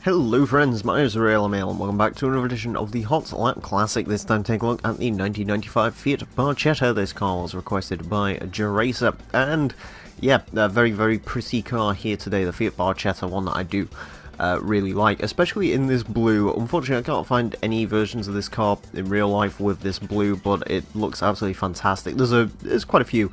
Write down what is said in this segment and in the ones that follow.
Hello friends, my name is Emile and welcome back to another edition of the Hot Lap Classic. This time take a look at the 1995 Fiat Barchetta. This car was requested by Jeracer, and yeah, a very pretty car here today, the Fiat Barchetta, one that I do really like, especially in this blue. Unfortunately, I can't find any versions of this car in real life with this blue, but it looks absolutely fantastic. There's quite a few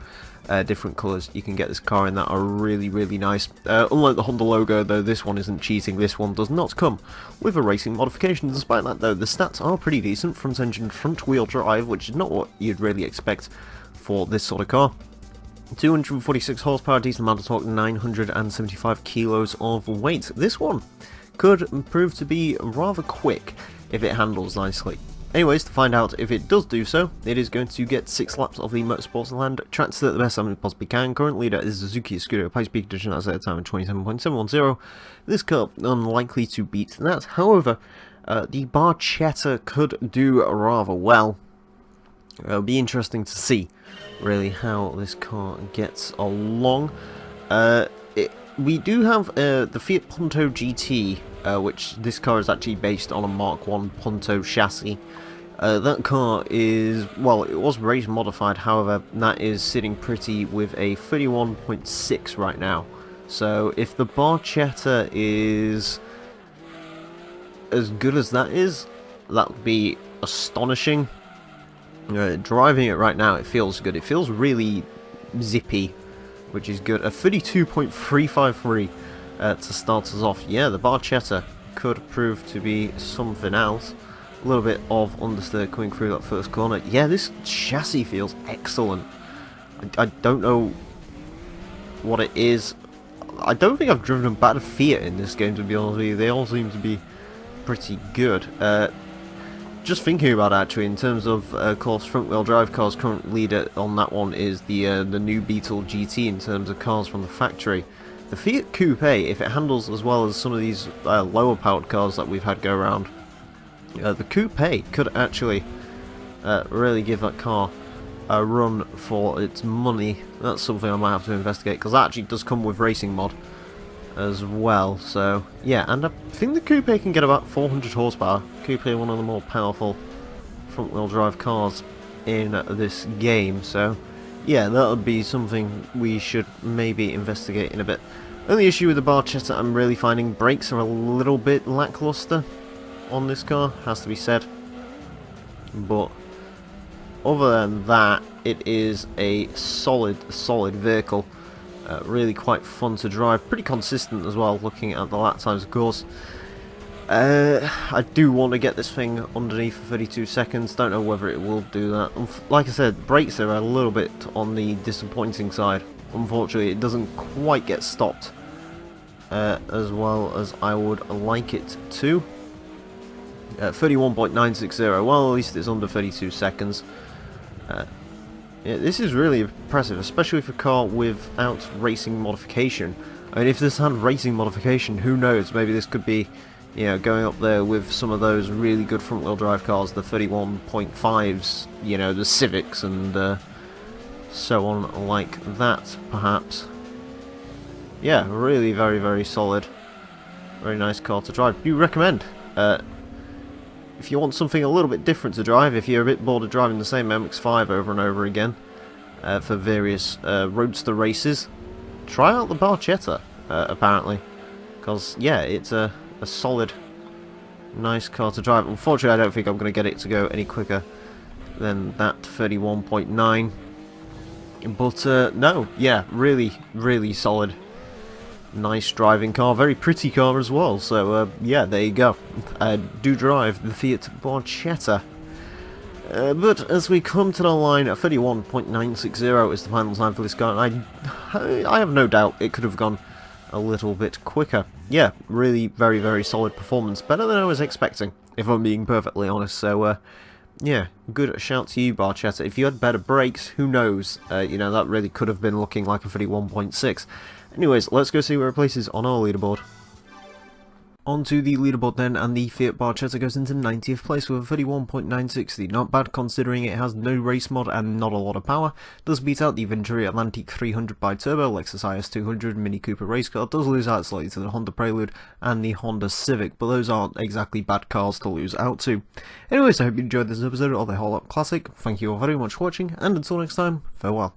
different colours you can get this car in that are really nice. Unlike the Honda logo, though, this one isn't cheating. This one does not come with a racing modification. Despite that, though, the stats are pretty decent. Front engine, front wheel drive, which is not what you'd really expect for this sort of car. 246 horsepower, decent amount of torque, 975 kilos of weight. This one could prove to be rather quick if it handles nicely. Anyways, to find out if it does do so, it is going to get 6 laps of the Motorsports Land, tracked to the best time it possibly can. Current leader is Suzuki Scuderia Pipe Speed Edition, as at a time of 27.710. This car unlikely to beat that. However, the Barchetta could do rather well. It'll be interesting to see, really, how this car gets along. We do have the Fiat Punto GT, which this car is actually based on a Mark 1 Punto chassis. That car is, well, it was race modified, however, that is sitting pretty with a 31.6 right now. So if the Barchetta is as good as that is, that would be astonishing. Driving it right now, it feels good. It feels really zippy, which is good. A 32.353 to start us off. Yeah, the Barchetta could prove to be something else. A little bit of understeer coming through that first corner. Yeah, this chassis feels excellent. I don't know what it is. I don't think I've driven a bad Fiat in this game, to be honest with you. They all seem to be pretty good. Just thinking about it, actually, in terms of course, front-wheel drive cars, current leader on that one is the new Beetle GT in terms of cars from the factory. The Fiat Coupe, if it handles as well as some of these lower-powered cars that we've had go around, the Coupe could actually really give that car a run for its money. That's something I might have to investigate, because that actually does come with racing mod as well. So yeah, and I think the Coupe can get about 400 horsepower. Coupe, one of the more powerful front-wheel drive cars in this game. So yeah, that would be something we should maybe investigate in a bit. Only issue with the Barchetta, I'm really finding brakes are a little bit lackluster on this car, has to be said. But other than that, it is a solid vehicle. Really quite fun to drive, pretty consistent as well, looking at the lap times, of course. I do want to get this thing underneath for 32 seconds, don't know whether it will do that. Like I said, brakes are a little bit on the disappointing side. Unfortunately, it doesn't quite get stopped as well as I would like it to. 31.960, well, at least it's under 32 seconds. Yeah, this is really impressive, especially for a car without racing modification. I mean, if this had racing modification, who knows, maybe this could be, you know, going up there with some of those really good front-wheel drive cars, the 31.5s, you know, the Civics and so on like that, perhaps. Yeah, really very solid. Very nice car to drive. Do recommend. If you want something a little bit different to drive, if you're a bit bored of driving the same MX-5 over and over again for various roadster races, try out the Barchetta, apparently. Because, yeah, it's a solid, nice car to drive. Unfortunately, I don't think I'm going to get it to go any quicker than that 31.9. But, no, yeah, really solid. Nice driving car, very pretty car as well, so yeah, there you go. Do drive the Fiat Barchetta. But as we come to the line, 31.960 is the final time for this car, and I have no doubt it could have gone a little bit quicker. Yeah, really very solid performance, better than I was expecting, if I'm being perfectly honest, so yeah, good shout to you, Barchetta. If you had better brakes, who knows, you know, that really could have been looking like a 31.6. Anyways, let's go see where it places on our leaderboard. Onto the leaderboard then, and the Fiat Barchetta goes into 90th place with a 31.960. Not bad considering it has no race mod and not a lot of power. Does beat out the Venturi Atlantic 300 by Turbo, Lexus IS 200, Mini Cooper race car. Does lose out slightly to the Honda Prelude and the Honda Civic, but those aren't exactly bad cars to lose out to. Anyways, I hope you enjoyed this episode of the Hot Lap Classic. Thank you all very much for watching, and until next time, farewell.